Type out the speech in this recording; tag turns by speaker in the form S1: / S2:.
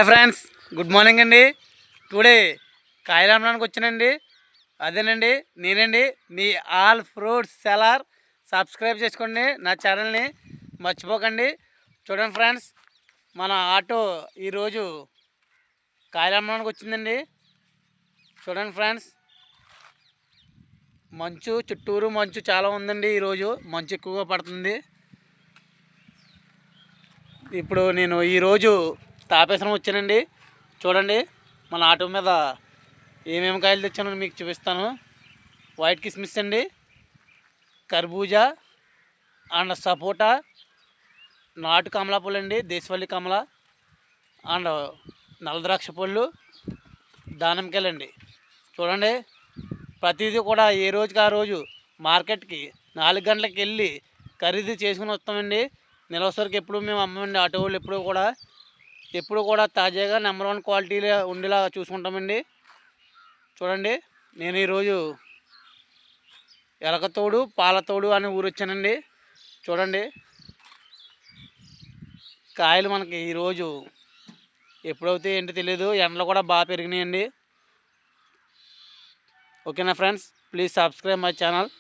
S1: Hi friends, good morning అండి. Today కాయలు అమ్మడానికి వచ్చానండి. అదేనండి, నేనండి me all fruits seller. Subscribe చేసుకోండి నా ఛానల్ని, మర్చిపోకండి. చూడండి ఫ్రెండ్స్, మన ఆటో ఈరోజు కాయలు అమ్మడానికి వచ్చిందండి. చూడండి ఫ్రెండ్స్, మంచు చుట్టూరు మంచు చాలా ఉందండి. ఈరోజు మంచు ఎక్కువగా పడుతుంది. ఇప్పుడు నేను ఈరోజు తాపేశ్వరం వచ్చానండి. చూడండి, మన ఆటో మీద ఏమేమి కాయలు తెచ్చానో మీకు చూపిస్తాను. వైట్ కిస్మిస్ అండి, కర్బూజా అండ్ సపోటా, నాటు కమలా పళ్ళు అండి, దేశవల్లి కమల అండ్ నల్లద్రాక్ష పళ్ళు, దానిమ్మకాయలండి. చూడండి, ప్రతిదీ కూడా ఏ రోజుకి ఆ రోజు మార్కెట్కి 4 గంటలకు వెళ్ళి ఖరీదు చేసుకుని వస్తామండి. నిలవసరికి ఎప్పుడు మేము అమ్మమండి. ఆటో వాళ్ళు ఎప్పుడు కూడా తాజాగా నెంబర్ 1 క్వాలిటీలో ఉండేలా చూసుకుంటామండి. చూడండి, నేను ఈరోజు ఎలకతోడు పాలతోడు అని ఊరు వచ్చానండి. చూడండి, కాయలు మనకి ఈరోజు ఎప్పుడైతే ఏంటో తెలియదు. ఎండలు కూడా బాగా పెరిగినాయండి. ఓకేనా friends, please subscribe my channel.